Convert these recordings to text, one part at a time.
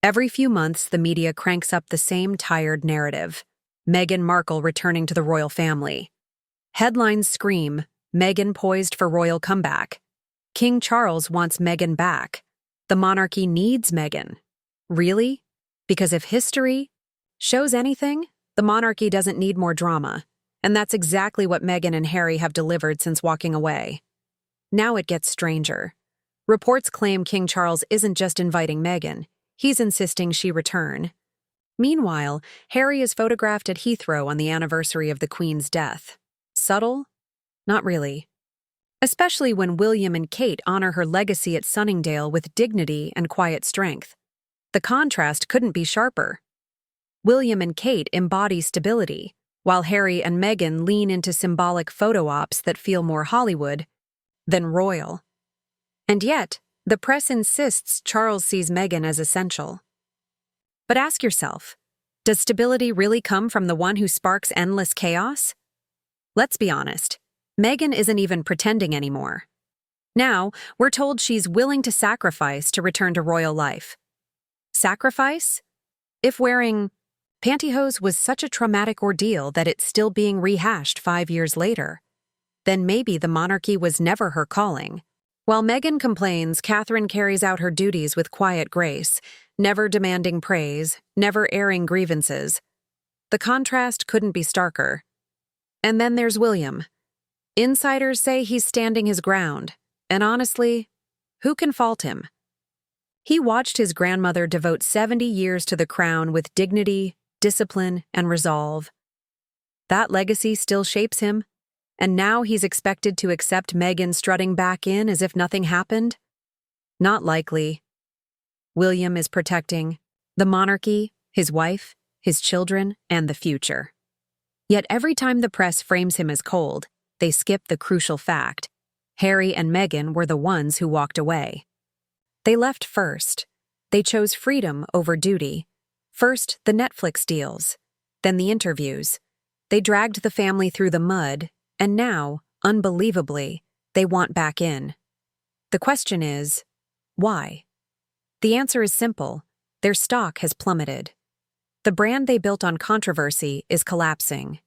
Every few months, the media cranks up the same tired narrative. Meghan Markle returning to the royal family. Headlines scream, Meghan poised for royal comeback. King Charles wants Meghan back. The monarchy needs Meghan. Really? Because if history shows anything, the monarchy doesn't need more drama. And that's exactly what Meghan and Harry have delivered since walking away. Now it gets stranger. Reports claim King Charles isn't just inviting Meghan, he's insisting she return. Meanwhile, Harry is photographed at Heathrow on the anniversary of the Queen's death. Subtle? Not really. Especially when William and Kate honor her legacy at Sunningdale with dignity and quiet strength. The contrast couldn't be sharper. William and Kate embody stability, while Harry and Meghan lean into symbolic photo ops that feel more Hollywood than royal. And yet, the press insists Charles sees Meghan as essential. But ask yourself, does stability really come from the one who sparks endless chaos? Let's be honest, Meghan isn't even pretending anymore. Now, we're told she's willing to sacrifice to return to royal life. Sacrifice? If wearing pantyhose was such a traumatic ordeal that it's still being rehashed 5 years later, then maybe the monarchy was never her calling. While Meghan complains, Catherine carries out her duties with quiet grace, never demanding praise, never airing grievances. The contrast couldn't be starker. And then there's William. Insiders say he's standing his ground, and honestly, who can fault him? He watched his grandmother devote 70 years to the crown with dignity, discipline, and resolve. That legacy still shapes him, and now he's expected to accept Meghan strutting back in as if nothing happened? Not likely. William is protecting the monarchy, his wife, his children, and the future. Yet every time the press frames him as cold, they skip the crucial fact. Harry and Meghan were the ones who walked away. They left first. They chose freedom over duty. First, the Netflix deals, then the interviews. They dragged the family through the mud, and now, unbelievably, they want back in. The question is, why? The answer is simple. Their stock has plummeted. The brand they built on controversy is collapsing.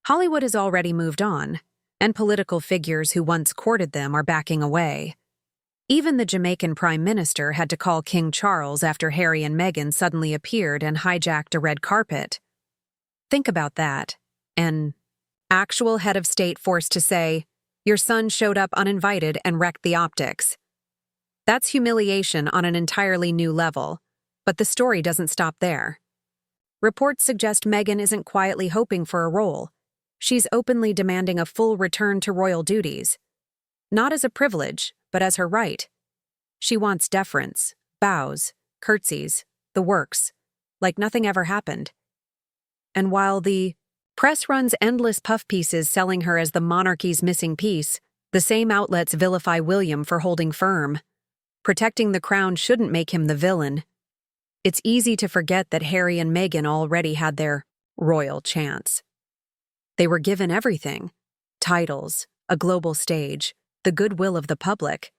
Hollywood has already moved on, and political figures who once courted them are backing away. Even the Jamaican Prime Minister had to call King Charles after Harry and Meghan suddenly appeared and hijacked a red carpet. Think about that. An actual head of state forced to say, "Your son showed up uninvited and wrecked the optics." That's humiliation on an entirely new level, but the story doesn't stop there. Reports suggest Meghan isn't quietly hoping for a role. She's openly demanding a full return to royal duties. Not as a privilege, but as her right. She wants deference, bows, curtsies, the works, like nothing ever happened. And while the press runs endless puff pieces selling her as the monarchy's missing piece, the same outlets vilify William for holding firm. Protecting the crown shouldn't make him the villain. It's easy to forget that Harry and Meghan already had their royal chance. They were given everything: titles, a global stage, the goodwill of the public.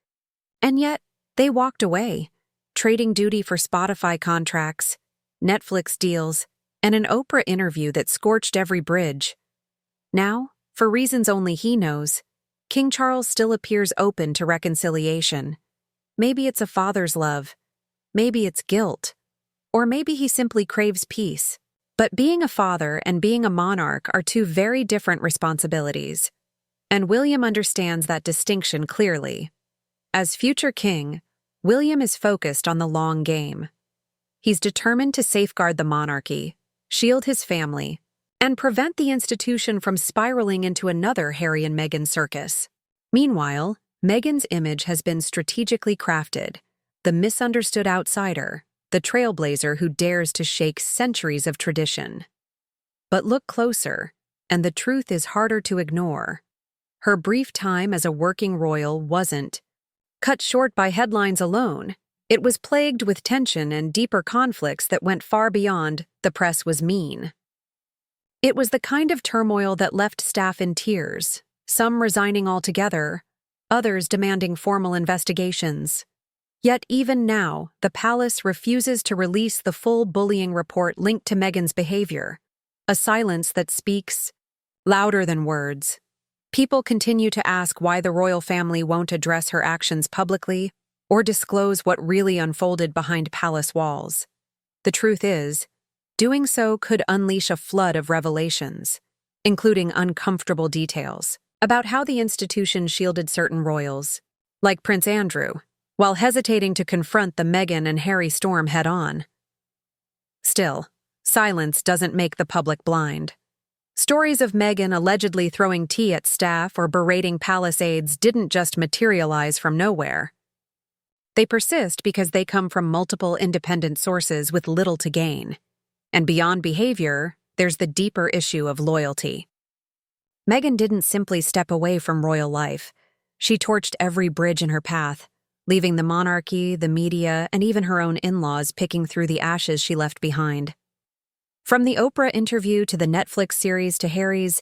And yet, they walked away, trading duty for Spotify contracts, Netflix deals, and an Oprah interview that scorched every bridge. Now, for reasons only he knows, King Charles still appears open to reconciliation. Maybe it's a father's love, maybe it's guilt, or maybe he simply craves peace. But being a father and being a monarch are two very different responsibilities, and William understands that distinction clearly. As future king, William is focused on the long game. He's determined to safeguard the monarchy, shield his family, and prevent the institution from spiraling into another Harry and Meghan circus. Meanwhile, Meghan's image has been strategically crafted: the misunderstood outsider, the trailblazer who dares to shake centuries of tradition. But look closer, and the truth is harder to ignore. Her brief time as a working royal wasn't cut short by headlines alone. It was plagued with tension and deeper conflicts that went far beyond "the press was mean." It was the kind of turmoil that left staff in tears, some resigning altogether, others demanding formal investigations. Yet even now, the palace refuses to release the full bullying report linked to Meghan's behavior, a silence that speaks louder than words. People continue to ask why the royal family won't address her actions publicly or disclose what really unfolded behind palace walls. The truth is, doing so could unleash a flood of revelations, including uncomfortable details about how the institution shielded certain royals, like Prince Andrew, while hesitating to confront the Meghan and Harry storm head-on. Still, silence doesn't make the public blind. Stories of Meghan allegedly throwing tea at staff or berating palace aides didn't just materialize from nowhere. They persist because they come from multiple independent sources with little to gain. And beyond behavior, there's the deeper issue of loyalty. Meghan didn't simply step away from royal life. She torched every bridge in her path, leaving the monarchy, the media, and even her own in-laws picking through the ashes she left behind. From the Oprah interview to the Netflix series to Harry's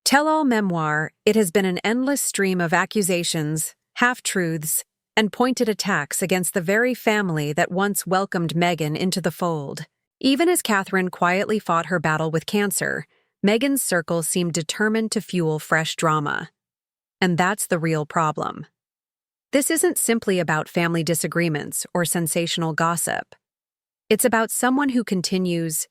tell-all memoir, it has been an endless stream of accusations, half-truths, and pointed attacks against the very family that once welcomed Meghan into the fold. Even as Catherine quietly fought her battle with cancer, Meghan's circle seemed determined to fuel fresh drama. And that's the real problem. This isn't simply about family disagreements or sensational gossip. It's about someone who continues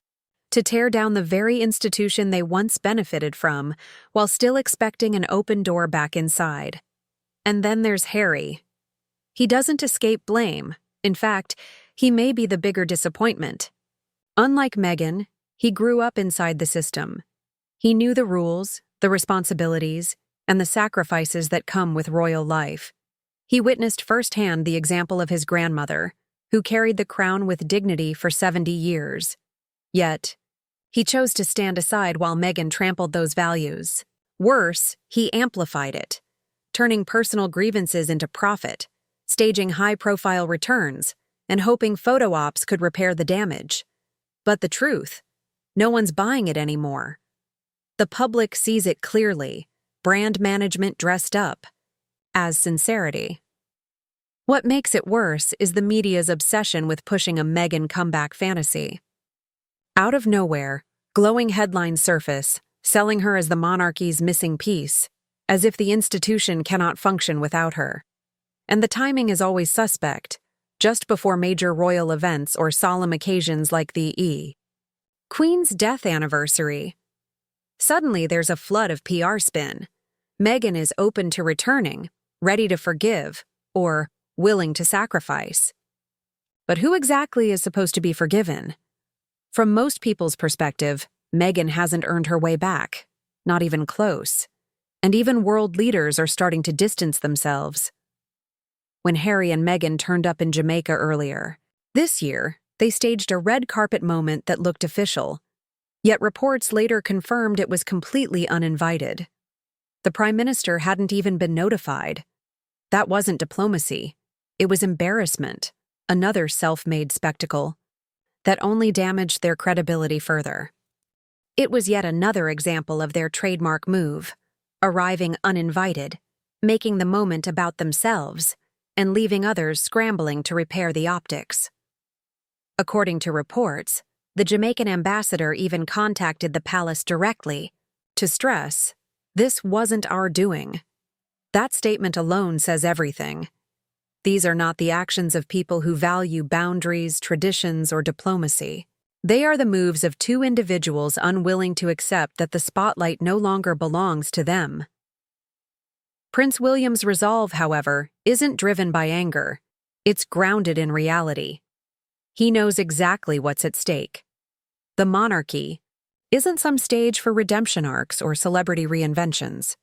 to tear down the very institution they once benefited from while still expecting an open door back inside. And then there's Harry. He doesn't escape blame. In fact, he may be the bigger disappointment. Unlike Meghan, he grew up inside the system. He knew the rules, the responsibilities, and the sacrifices that come with royal life. He witnessed firsthand the example of his grandmother, who carried the crown with dignity for 70 years. Yet, he chose to stand aside while Meghan trampled those values. Worse, he amplified it, turning personal grievances into profit, staging high-profile returns, and hoping photo ops could repair the damage. But the truth, no one's buying it anymore. The public sees it clearly, brand management dressed up as sincerity. What makes it worse is the media's obsession with pushing a Meghan comeback fantasy. Out of nowhere, glowing headlines surface, selling her as the monarchy's missing piece, as if the institution cannot function without her. And the timing is always suspect, just before major royal events or solemn occasions like the Queen's death anniversary. Suddenly there's a flood of PR spin. Meghan is open to returning, ready to forgive, or willing to sacrifice. But who exactly is supposed to be forgiven? From most people's perspective, Meghan hasn't earned her way back, not even close. And even world leaders are starting to distance themselves. When Harry and Meghan turned up in Jamaica earlier this year, they staged a red carpet moment that looked official. Yet reports later confirmed it was completely uninvited. The Prime Minister hadn't even been notified. That wasn't diplomacy. It was embarrassment, another self-made spectacle that only damaged their credibility further. It was yet another example of their trademark move, arriving uninvited, making the moment about themselves, and leaving others scrambling to repair the optics. According to reports, the Jamaican ambassador even contacted the palace directly to stress, "This wasn't our doing." That statement alone says everything. These are not the actions of people who value boundaries, traditions, or diplomacy. They are the moves of two individuals unwilling to accept that the spotlight no longer belongs to them. Prince William's resolve, however, isn't driven by anger. It's grounded in reality. He knows exactly what's at stake. The monarchy isn't some stage for redemption arcs or celebrity reinventions.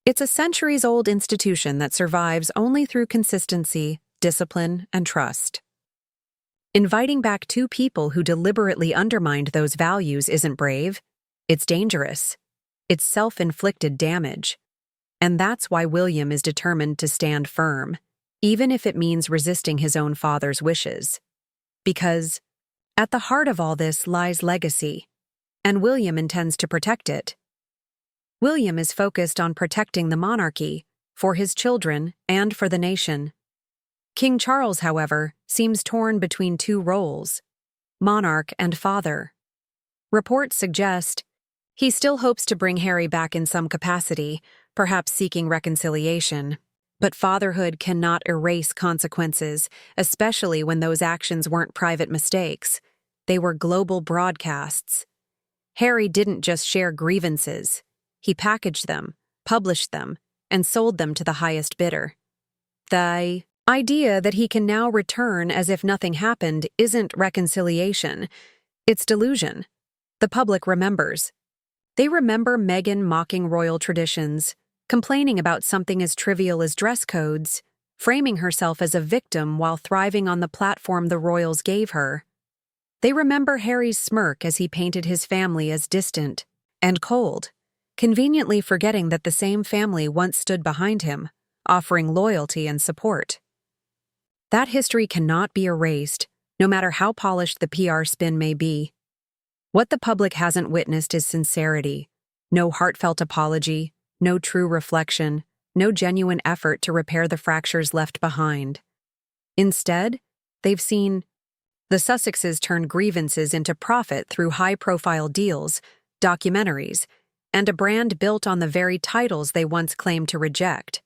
It's a centuries-old institution that survives only through consistency, discipline, and trust. Inviting back two people who deliberately undermined those values isn't brave. It's dangerous. It's self-inflicted damage. And that's why William is determined to stand firm, even if it means resisting his own father's wishes. Because at the heart of all this lies legacy, and William intends to protect it. William is focused on protecting the monarchy, for his children and for the nation. King Charles, however, seems torn between two roles: monarch and father. Reports suggest he still hopes to bring Harry back in some capacity, perhaps seeking reconciliation. But fatherhood cannot erase consequences, especially when those actions weren't private mistakes. They were global broadcasts. Harry didn't just share grievances. He packaged them, published them, and sold them to the highest bidder. The idea that he can now return as if nothing happened isn't reconciliation. It's delusion. The public remembers. They remember Meghan mocking royal traditions, complaining about something as trivial as dress codes, framing herself as a victim while thriving on the platform the royals gave her. They remember Harry's smirk as he painted his family as distant and cold, conveniently forgetting that the same family once stood behind him, offering loyalty and support. That history cannot be erased, no matter how polished the PR spin may be. What the public hasn't witnessed is sincerity, no heartfelt apology, no true reflection, no genuine effort to repair the fractures left behind. Instead, they've seen the Sussexes turn grievances into profit through high-profile deals, documentaries, and a brand built on the very titles they once claimed to reject.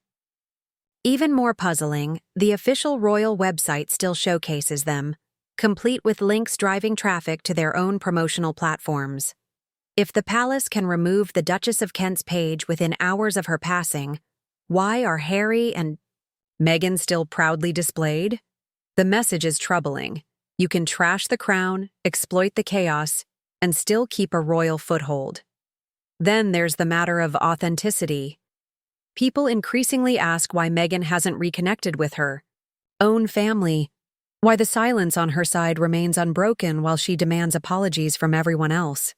Even more puzzling, the official royal website still showcases them, complete with links driving traffic to their own promotional platforms. If the palace can remove the Duchess of Kent's page within hours of her passing, why are Harry and Meghan still proudly displayed? The message is troubling. You can trash the crown, exploit the chaos, and still keep a royal foothold. Then there's the matter of authenticity. People increasingly ask why Meghan hasn't reconnected with her own family, why the silence on her side remains unbroken while she demands apologies from everyone else.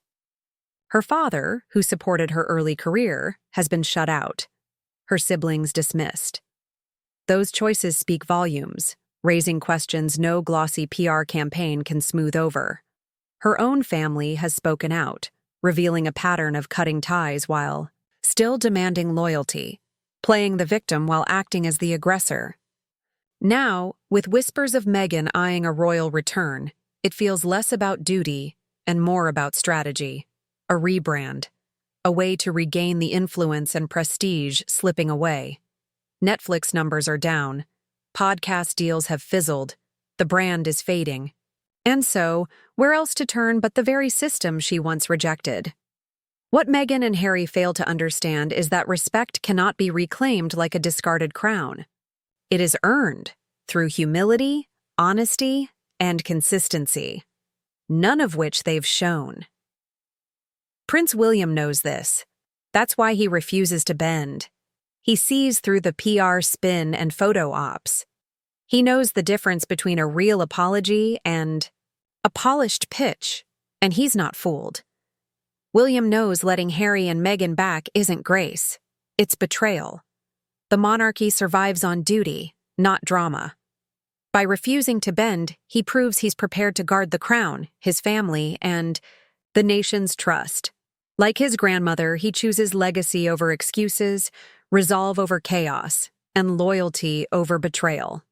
Her father, who supported her early career, has been shut out. Her siblings dismissed. Those choices speak volumes, raising questions no glossy PR campaign can smooth over. Her own family has spoken out, revealing a pattern of cutting ties while still demanding loyalty, playing the victim while acting as the aggressor. Now, with whispers of Meghan eyeing a royal return, it feels less about duty and more about strategy. A rebrand, a way to regain the influence and prestige slipping away. Netflix numbers are down, podcast deals have fizzled, the brand is fading. And so, where else to turn but the very system she once rejected? What Meghan and Harry fail to understand is that respect cannot be reclaimed like a discarded crown. It is earned through humility, honesty, and consistency, none of which they've shown. Prince William knows this. That's why he refuses to bend. He sees through the PR spin and photo ops. He knows the difference between a real apology and a polished pitch, and he's not fooled. William knows letting Harry and Meghan back isn't grace. It's betrayal. The monarchy survives on duty, not drama. By refusing to bend, he proves he's prepared to guard the crown, his family, and the nation's trust. Like his grandmother, he chooses legacy over excuses, resolve over chaos, and loyalty over betrayal.